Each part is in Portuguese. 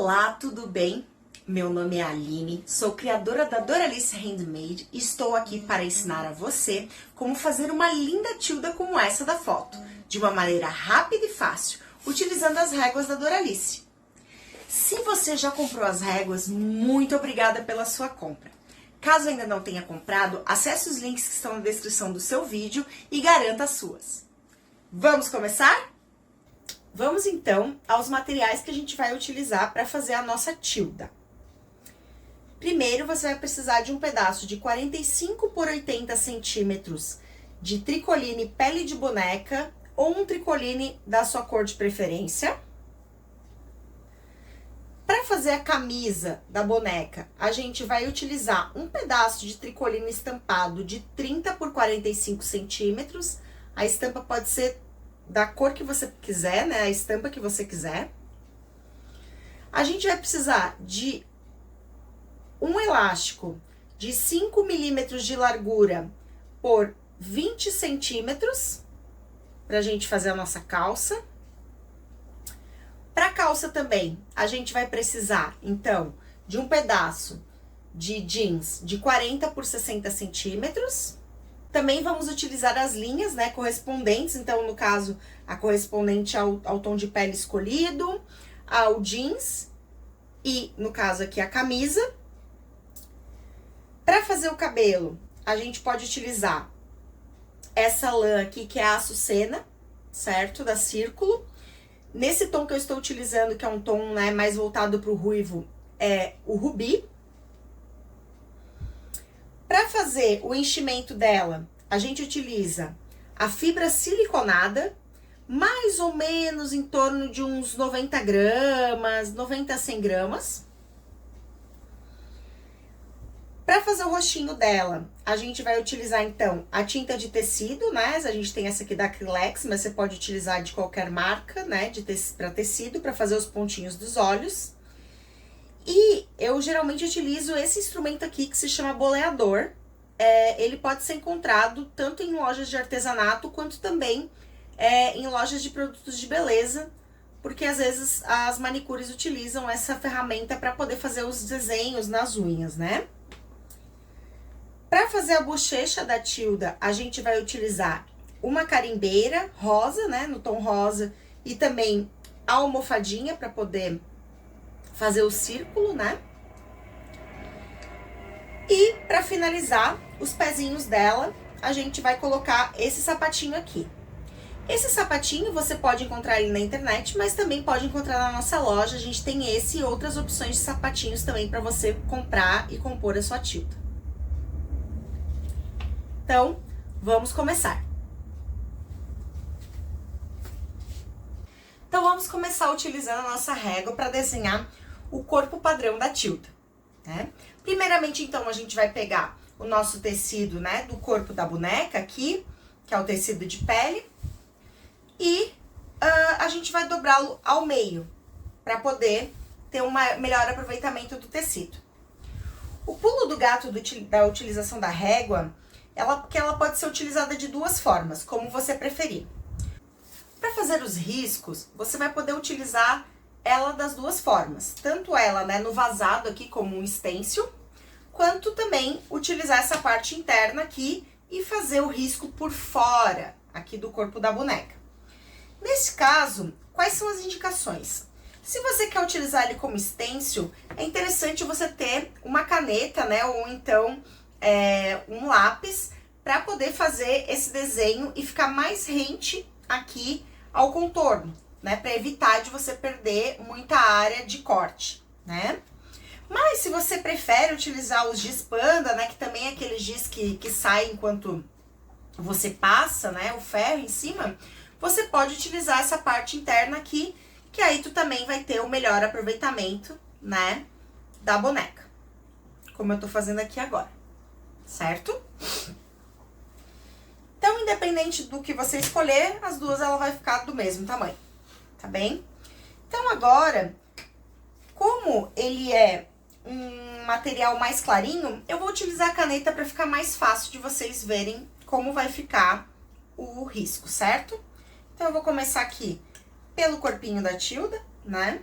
Olá, tudo bem? Meu nome é Aline, sou criadora da Doralice Handmade e estou aqui para ensinar a você como fazer uma linda tilda como essa da foto, de uma maneira rápida e fácil, utilizando as réguas da Doralice. Se você já comprou as réguas, muito obrigada pela sua compra. Caso ainda não tenha comprado, acesse os links que estão na descrição do seu vídeo e garanta as suas. Vamos começar? Vamos então aos materiais que a gente vai utilizar para fazer a nossa tilda. Primeiro, você vai precisar de um pedaço de 45 por 80 centímetros de tricoline pele de boneca ou um tricoline da sua cor de preferência. Para fazer a camisa da boneca, a gente vai utilizar um pedaço de tricoline estampado de 30 por 45 centímetros. A estampa pode ser da cor que você quiser, né? A estampa que você quiser. A gente vai precisar de um elástico de 5 milímetros de largura por 20 centímetros, pra gente fazer a nossa calça. Pra calça também, a gente vai precisar, então, de um pedaço de jeans de 40 por 60 centímetros. Também vamos utilizar as linhas, né, correspondentes, então, no caso, a correspondente ao tom de pele escolhido, ao jeans e, no caso aqui, a camisa. Para fazer o cabelo, a gente pode utilizar essa lã aqui, que é a açucena, certo? Da Círculo. Nesse tom que eu estou utilizando, que é um tom, né, mais voltado para o ruivo, é o rubi. Para fazer o enchimento dela, a gente utiliza a fibra siliconada, mais ou menos em torno de uns 90 gramas, 90 a 100 gramas. Para fazer o rostinho dela, a gente vai utilizar, então, a tinta de tecido, né? A gente tem essa aqui da Acrylex, mas você pode utilizar de qualquer marca, né? Para tecido, para fazer os pontinhos dos olhos. E eu geralmente utilizo esse instrumento aqui, que se chama boleador. Ele pode ser encontrado tanto em lojas de artesanato, quanto também em lojas de produtos de beleza, porque às vezes as manicures utilizam essa ferramenta para poder fazer os desenhos nas unhas, né? Para fazer a bochecha da tilda, a gente vai utilizar uma carimbeira rosa, né, no tom rosa, e também a almofadinha para poder fazer o círculo, né? E para finalizar os pezinhos dela, a gente vai colocar esse sapatinho aqui. Esse sapatinho você pode encontrar ele na internet, mas também pode encontrar na nossa loja. A gente tem esse e outras opções de sapatinhos também para você comprar e compor a sua tilda. Então, vamos começar. Então, vamos começar utilizando a nossa régua para desenhar o corpo padrão da tilda, né? Primeiramente, então, a gente vai pegar o nosso tecido, né, do corpo da boneca aqui, que é o tecido de pele, e a gente vai dobrá-lo ao meio, para poder ter um melhor aproveitamento do tecido. O pulo do gato da utilização da régua, que ela pode ser utilizada de duas formas, como você preferir. Para fazer os riscos, você vai poder utilizar ela das duas formas, tanto ela, né, no vazado aqui como um stencil, quanto também utilizar essa parte interna aqui e fazer o risco por fora aqui do corpo da boneca. Nesse caso, quais são as indicações? Se você quer utilizar ele como stencil, é interessante você ter uma caneta, né, ou então um lápis para poder fazer esse desenho e ficar mais rente aqui ao contorno, né? Para evitar de você perder muita área de corte, né? Mas se você prefere utilizar os giz panda, né? Que também é aquele giz que sai enquanto você passa, né? O ferro em cima, você pode utilizar essa parte interna aqui, que aí tu também vai ter o melhor aproveitamento, né? Da boneca, como eu tô fazendo aqui agora. Certo? Então, independente do que você escolher, as duas ela vai ficar do mesmo tamanho, tá bem? Então, agora, como ele é um material mais clarinho, eu vou utilizar a caneta para ficar mais fácil de vocês verem como vai ficar o risco, certo? Então, eu vou começar aqui pelo corpinho da tilda, né?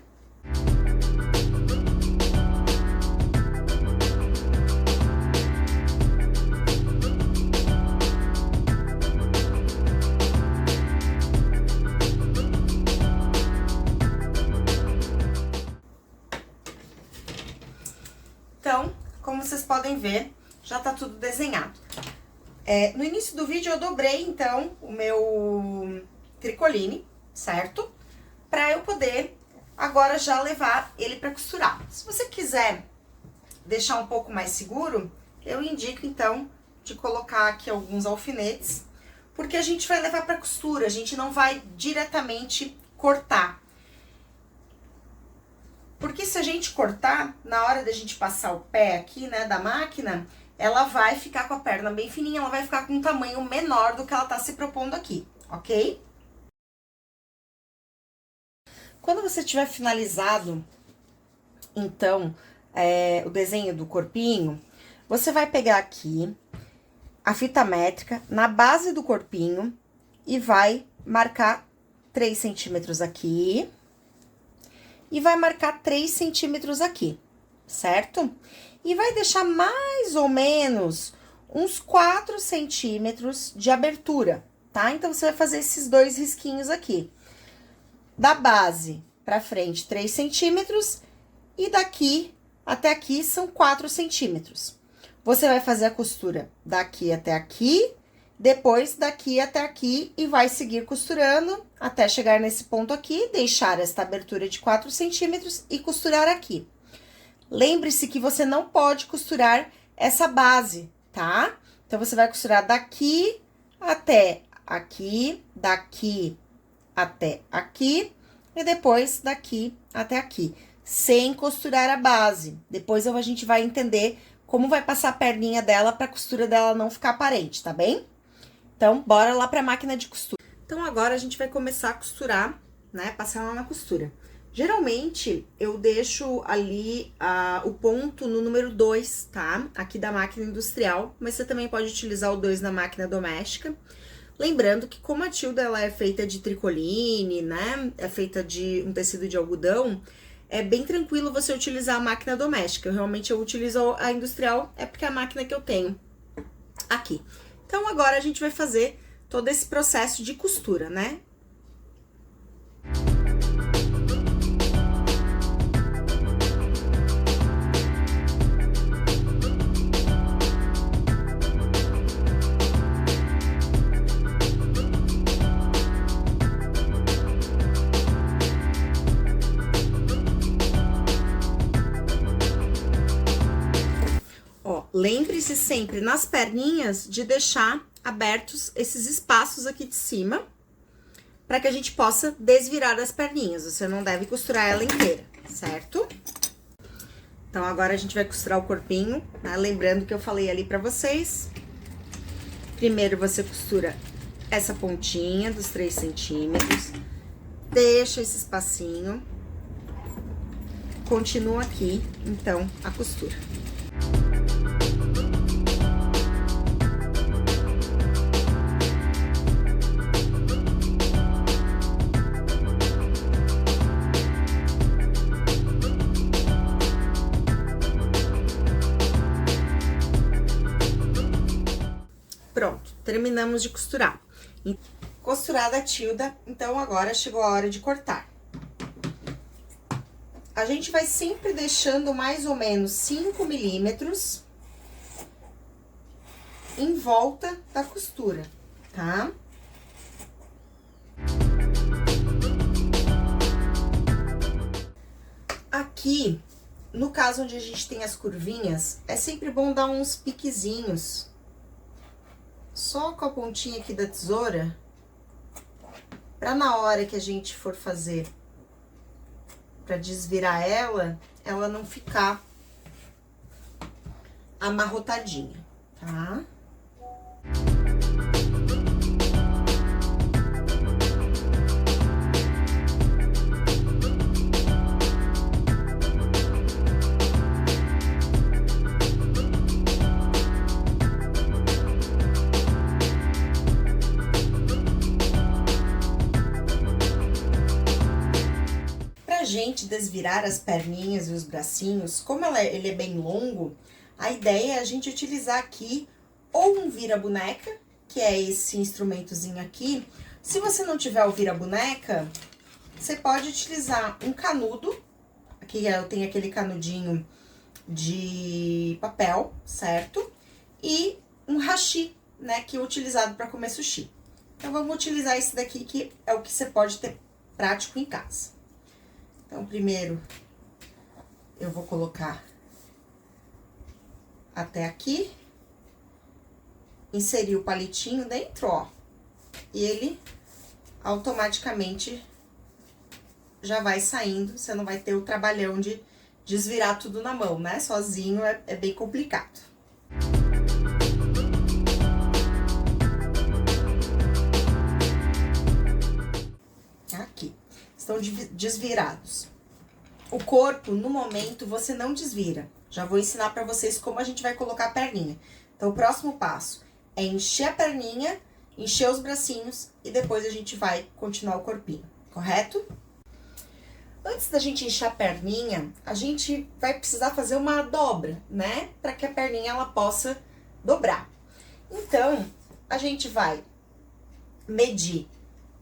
Então, como vocês podem ver, já tá tudo desenhado. No início do vídeo eu dobrei, então, o meu tricoline, certo? Pra eu poder agora já levar ele pra costurar. Se você quiser deixar um pouco mais seguro, eu indico, então, de colocar aqui alguns alfinetes, porque a gente vai levar pra costura, a gente não vai diretamente cortar. Porque se a gente cortar, na hora da gente passar o pé aqui, né, da máquina, ela vai ficar com a perna bem fininha, ela vai ficar com um tamanho menor do que ela tá se propondo aqui, ok? Quando você tiver finalizado, então, o desenho do corpinho, você vai pegar aqui a fita métrica na base do corpinho e vai marcar 3 centímetros aqui. E vai marcar 3 centímetros aqui, certo? E vai deixar mais ou menos uns 4 centímetros de abertura, tá? Então, você vai fazer esses 2 risquinhos aqui. Da base pra frente, 3 centímetros. E daqui até aqui são 4 centímetros. Você vai fazer a costura daqui até aqui, depois daqui até aqui e vai seguir costurando até chegar nesse ponto aqui, deixar esta abertura de 4 centímetros e costurar aqui. Lembre-se que você não pode costurar essa base, tá? Então, você vai costurar daqui até aqui, daqui até aqui e depois daqui até aqui, sem costurar a base. Depois a gente vai entender como vai passar a perninha dela para a costura dela não ficar aparente, tá bem? Então, bora lá pra máquina de costura. Então, agora a gente vai começar a costurar, né? Passar lá na costura. Geralmente, eu deixo ali o ponto no número 2, tá? Aqui da máquina industrial, mas você também pode utilizar o 2 na máquina doméstica. Lembrando que como a Tilda, ela é feita de tricoline, né? É feita de um tecido de algodão, é bem tranquilo você utilizar a máquina doméstica. Eu utilizo a industrial, é porque é a máquina que eu tenho aqui. Então, agora a gente vai fazer todo esse processo de costura, né? Lembre-se sempre, nas perninhas, de deixar abertos esses espaços aqui de cima, para que a gente possa desvirar as perninhas. Você não deve costurar ela inteira, certo? Então, agora a gente vai costurar o corpinho, né? Lembrando que eu falei ali pra vocês. Primeiro, você costura essa pontinha dos 3 centímetros, deixa esse espacinho, continua aqui, então, a costura. Pronto, terminamos de costurar. Costurada a Tilda, então agora chegou a hora de cortar. A gente vai sempre deixando mais ou menos 5 milímetros em volta da costura, tá? Aqui, no caso onde a gente tem as curvinhas, é sempre bom dar uns piquezinhos. Só com a pontinha aqui da tesoura, pra na hora que a gente for fazer, pra desvirar ela não ficar amarrotadinha, tá? Gente desvirar as perninhas e os bracinhos, como ele é bem longo, a ideia é a gente utilizar aqui ou um vira-boneca, que é esse instrumentozinho aqui. Se você não tiver o vira-boneca, você pode utilizar um canudo, aqui eu tenho aquele canudinho de papel, certo? E um hashi, né, que é utilizado para comer sushi. Então, vamos utilizar esse daqui, que é o que você pode ter prático em casa. Então, primeiro, eu vou colocar até aqui, inserir o palitinho dentro, ó, e ele automaticamente já vai saindo, você não vai ter o trabalhão de desvirar tudo na mão, né? Sozinho é bem complicado. Aqui, estão desvirados. O corpo, no momento, você não desvira. Já vou ensinar pra vocês como a gente vai colocar a perninha. Então, o próximo passo é encher a perninha, encher os bracinhos e depois a gente vai continuar o corpinho, correto? Antes da gente encher a perninha, a gente vai precisar fazer uma dobra, né? Para que a perninha ela possa dobrar. Então, a gente vai medir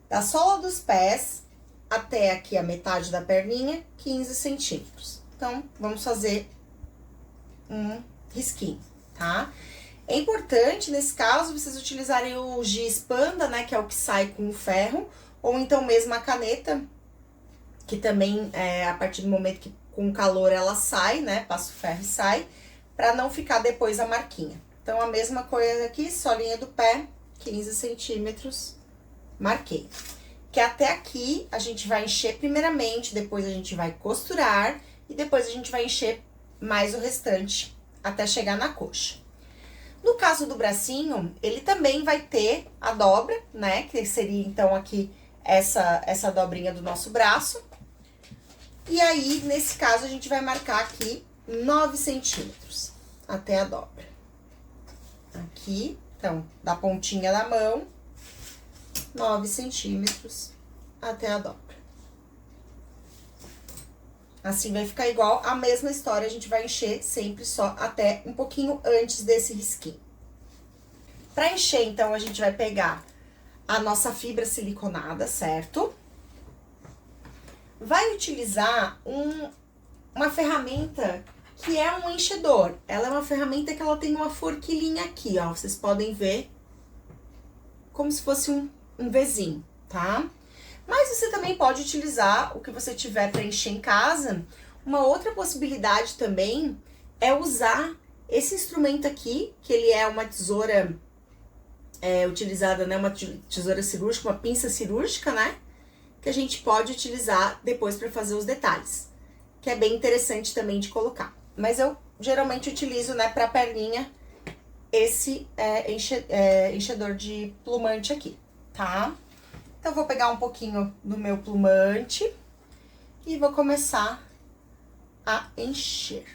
da sola dos pés até aqui a metade da perninha, 15 centímetros. Então, vamos fazer um risquinho, tá? É importante, nesse caso, vocês utilizarem o giz panda, né? Que é o que sai com o ferro, ou então mesmo a caneta, que também, a partir do momento que com calor ela sai, né? Passa o ferro e sai, pra não ficar depois a marquinha. Então, a mesma coisa aqui, solinha do pé, 15 centímetros, marquei. Que até aqui a gente vai encher primeiramente, depois a gente vai costurar e depois a gente vai encher mais o restante até chegar na coxa. No caso do bracinho, ele também vai ter a dobra, né? Que seria então aqui essa dobrinha do nosso braço. E aí, nesse caso, a gente vai marcar aqui 9 centímetros até a dobra. Aqui, então, da pontinha da mão, 9 centímetros até a dobra. Assim vai ficar igual a mesma história, a gente vai encher sempre só até um pouquinho antes desse risquinho. Pra encher, então, a gente vai pegar a nossa fibra siliconada, certo? Vai utilizar uma ferramenta que é um enchedor. Ela é uma ferramenta que ela tem uma forquilhinha aqui, ó. Vocês podem ver como se fosse um Vzinho, tá? Mas você também pode utilizar o que você tiver para encher em casa. Uma outra possibilidade também é usar esse instrumento aqui, que ele é uma tesoura utilizada, né? Uma tesoura cirúrgica, uma pinça cirúrgica, né? Que a gente pode utilizar depois para fazer os detalhes, que é bem interessante também de colocar. Mas eu geralmente utilizo, né, para perninha, esse enchedor de plumante aqui, tá? Então, eu vou pegar um pouquinho do meu plumante e vou começar a encher.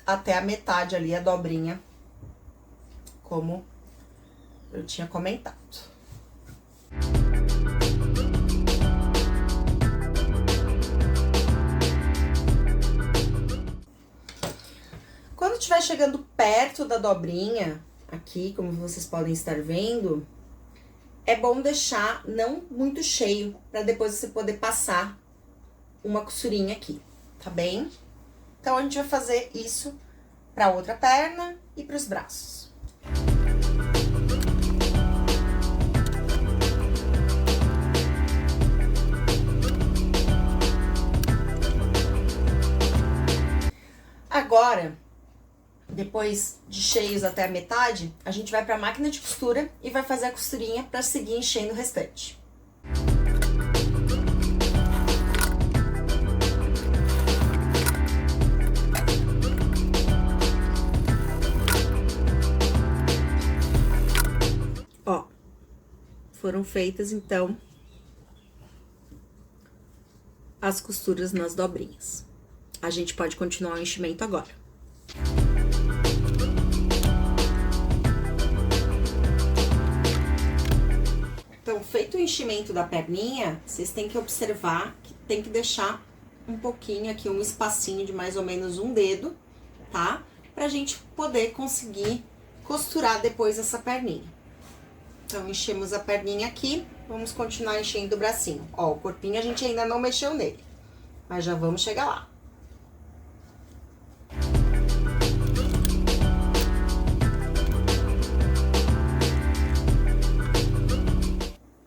Até a metade ali, a dobrinha, como eu tinha comentado. Quando estiver chegando perto da dobrinha, aqui, como vocês podem estar vendo, é bom deixar não muito cheio, para depois você poder passar uma costurinha aqui, tá bem? Então, a gente vai fazer isso para a outra perna e para os braços. Agora, depois de cheios até a metade, a gente vai para a máquina de costura e vai fazer a costurinha para seguir enchendo o restante. Ó, foram feitas então as costuras nas dobrinhas. A gente pode continuar o enchimento agora. Então, feito o enchimento da perninha, vocês têm que observar que tem que deixar um pouquinho aqui, um espacinho de mais ou menos um dedo, tá? Pra gente poder conseguir costurar depois essa perninha. Então, enchemos a perninha aqui, vamos continuar enchendo o bracinho. Ó, o corpinho a gente ainda não mexeu nele. mas já vamos chegar lá.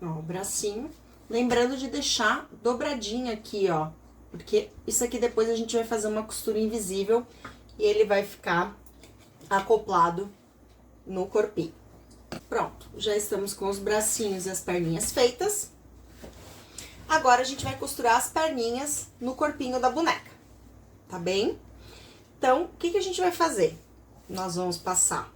Ó, o bracinho. Lembrando de deixar dobradinho aqui, ó. Porque isso aqui depois a gente vai fazer uma costura invisível e ele vai ficar acoplado no corpinho. Pronto, já estamos com os bracinhos e as perninhas feitas. Agora a gente vai costurar as perninhas no corpinho da boneca, tá bem? Então, o que que a gente vai fazer? Nós vamos passar...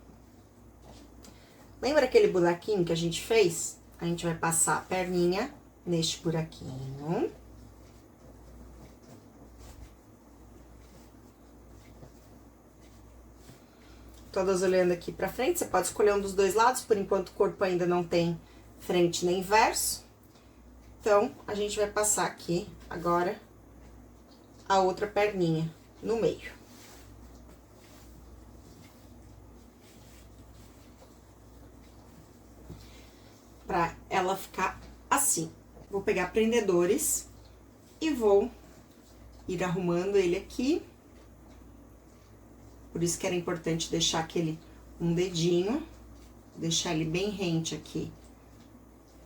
Lembra aquele buraquinho que a gente fez? A gente vai passar a perninha neste buraquinho. Todas olhando aqui pra frente, você pode escolher um dos dois lados, por enquanto o corpo ainda não tem frente nem verso. Então, a gente vai passar aqui, agora, a outra perninha no meio. Pra ela ficar assim. Vou pegar prendedores e vou ir arrumando ele aqui. Por isso que era importante deixar aquele um dedinho, deixar ele bem rente aqui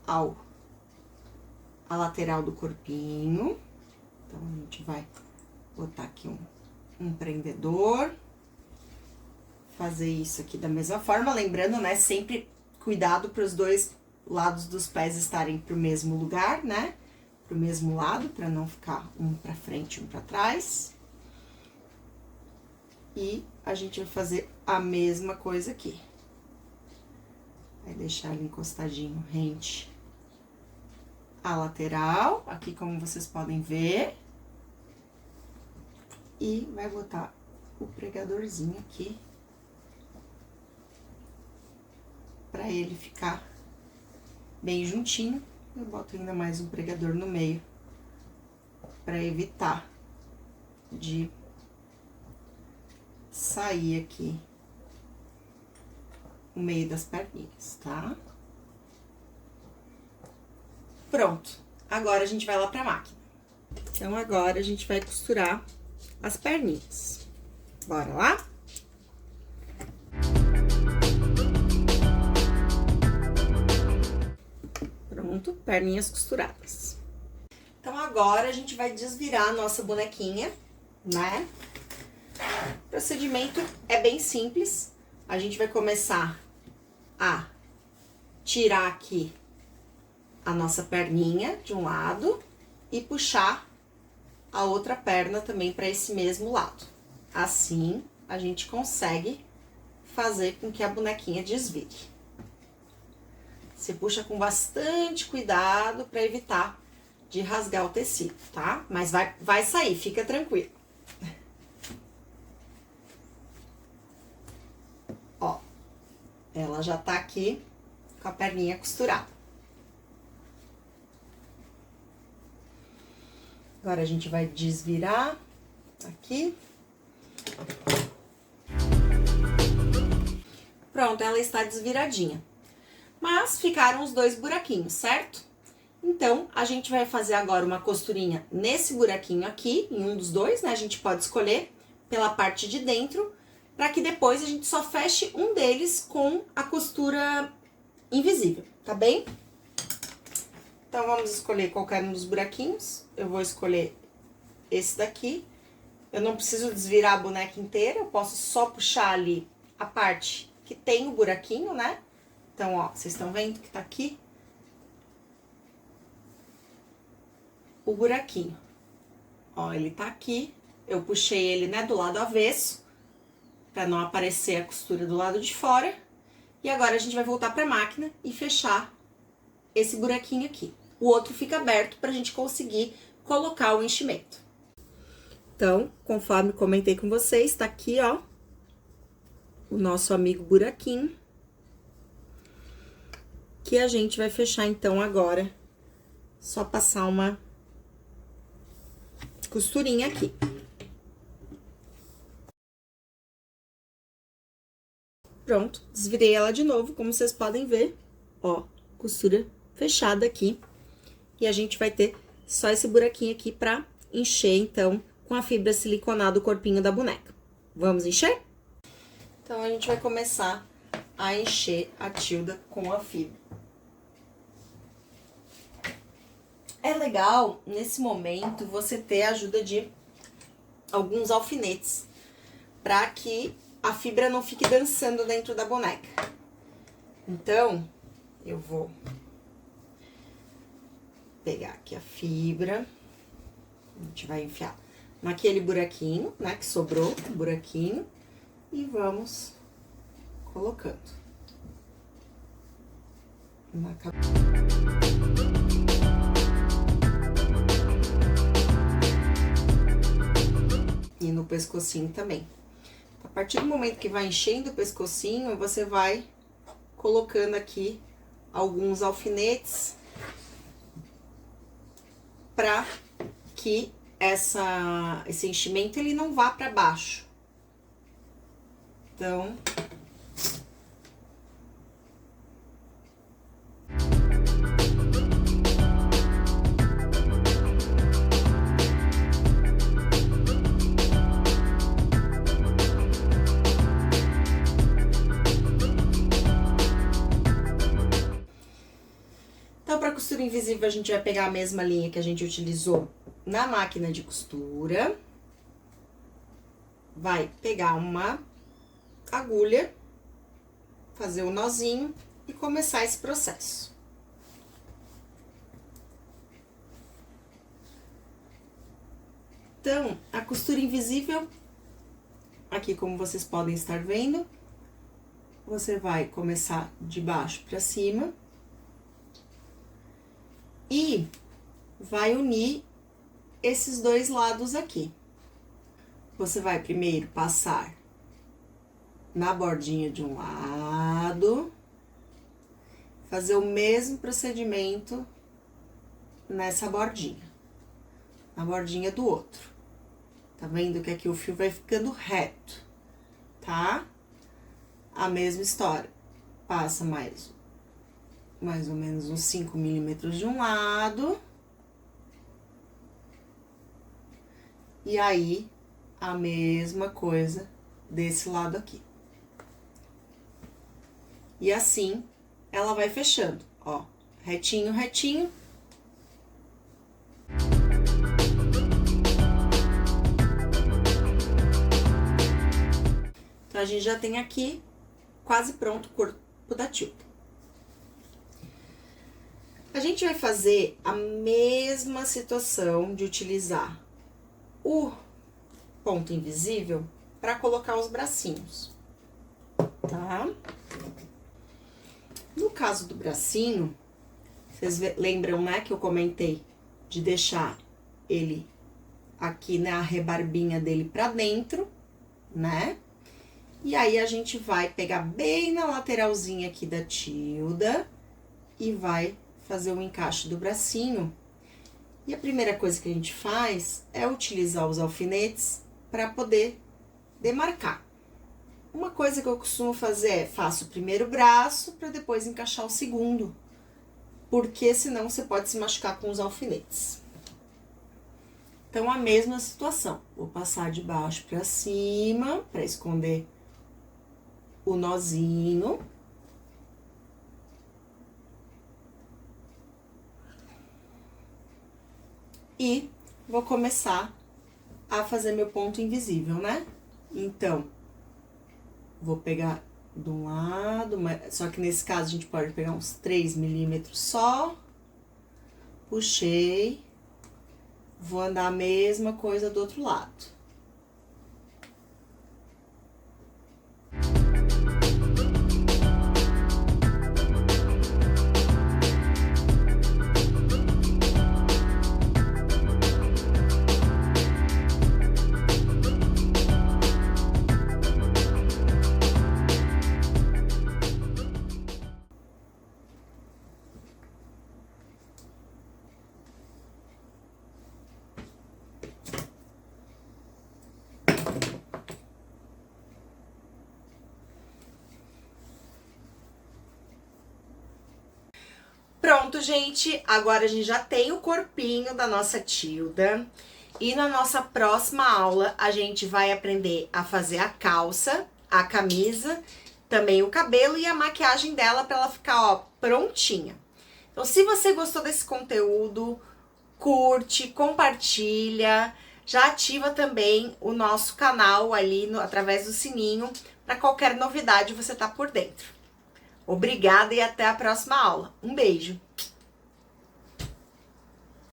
a lateral do corpinho. Então, a gente vai botar aqui um prendedor. Fazer isso aqui da mesma forma, lembrando, né, sempre cuidado para os dois lados dos pés estarem pro mesmo lugar, né? Pro mesmo lado, para não ficar um pra frente e um pra trás. E a gente vai fazer a mesma coisa aqui. Vai deixar ele encostadinho rente à lateral, aqui como vocês podem ver. E vai botar o pregadorzinho aqui. Pra ele ficar bem juntinho. Eu boto ainda mais um pregador no meio, pra evitar de sair aqui o meio das perninhas, tá? Pronto. Agora, a gente vai lá pra máquina. Então, agora, a gente vai costurar as perninhas. Bora lá? Pronto, perninhas costuradas. Então, agora, a gente vai desvirar a nossa bonequinha, né? O procedimento é bem simples. A gente vai começar a tirar aqui a nossa perninha de um lado e puxar a outra perna também para esse mesmo lado. Assim, a gente consegue fazer com que a bonequinha desvire. Você puxa com bastante cuidado para evitar de rasgar o tecido, tá? Mas vai sair, fica tranquilo. Ó, ela já tá aqui com a perninha costurada. Agora, a gente vai desvirar aqui. Pronto, ela está desviradinha. Mas ficaram os dois buraquinhos, certo? Então, a gente vai fazer agora uma costurinha nesse buraquinho aqui, em um dos dois, né? A gente pode escolher pela parte de dentro, para que depois a gente só feche um deles com a costura invisível, tá bem? Então, vamos escolher qualquer um dos buraquinhos. Eu vou escolher esse daqui. Eu não preciso desvirar a boneca inteira, eu posso só puxar ali a parte que tem o buraquinho, né? Então, ó, vocês estão vendo que tá aqui o buraquinho. Ó, ele tá aqui. Eu puxei ele, né, do lado avesso, pra não aparecer a costura do lado de fora. E agora, a gente vai voltar pra máquina e fechar esse buraquinho aqui. O outro fica aberto pra gente conseguir colocar o enchimento. Então, conforme comentei com vocês, tá aqui, ó, o nosso amigo buraquinho. Que a gente vai fechar, então, agora, só passar uma costurinha aqui. Pronto, desvirei ela de novo, como vocês podem ver, ó, costura fechada aqui. E a gente vai ter só esse buraquinho aqui pra encher, então, com a fibra siliconada o corpinho da boneca. Vamos encher? Então, a gente vai começar a encher a Tilda com a fibra. É legal, nesse momento, você ter a ajuda de alguns alfinetes, para que a fibra não fique dançando dentro da boneca. Então, eu vou pegar aqui a fibra, a gente vai enfiar naquele buraquinho, né, que sobrou, um buraquinho, e vamos colocando na cabeça. E no pescocinho também. A partir do momento que vai enchendo o pescocinho, você vai colocando aqui alguns alfinetes para que esse enchimento ele não vá para baixo. Então, para costura invisível, a gente vai pegar a mesma linha que a gente utilizou na máquina de costura. Vai pegar uma agulha, fazer o nozinho e começar esse processo. Então, a costura invisível, aqui como vocês podem estar vendo, você vai começar de baixo para cima. E vai unir esses dois lados aqui. Você vai primeiro passar na bordinha de um lado, fazer o mesmo procedimento nessa bordinha, na bordinha do outro. Tá vendo que aqui o fio vai ficando reto, tá? A mesma história. Passa mais ou menos uns 5 milímetros de um lado. E aí, a mesma coisa desse lado aqui. E assim, ela vai fechando, ó, retinho, retinho. Então, a gente já tem aqui quase pronto o corpo da Tilda. A gente vai fazer a mesma situação de utilizar o ponto invisível para colocar os bracinhos, tá? No caso do bracinho, vocês lembram, né, que eu comentei de deixar ele aqui na rebarbinha dele para dentro, né? E aí, a gente vai pegar bem na lateralzinha aqui da Tilda e vai fazer o encaixe do bracinho. E a primeira coisa que a gente faz é utilizar os alfinetes para poder demarcar. Uma coisa que eu costumo fazer é, faço o primeiro braço para depois encaixar o segundo, porque senão você pode se machucar com os alfinetes. Então, a mesma situação. Vou passar de baixo para cima, para esconder o nozinho. E vou começar a fazer meu ponto invisível, né? Então, vou pegar de um lado, só que nesse caso a gente pode pegar uns 3 milímetros só. Puxei. Vou andar a mesma coisa do outro lado. Pronto, gente, agora a gente já tem o corpinho da nossa Tilda. E na nossa próxima aula, a gente vai aprender a fazer a calça, a camisa, também o cabelo e a maquiagem dela para ela ficar, ó, prontinha. Então, se você gostou desse conteúdo, curte, compartilha, já ativa também o nosso canal ali através do sininho para qualquer novidade você tá por dentro. Obrigada e até a próxima aula. Um beijo!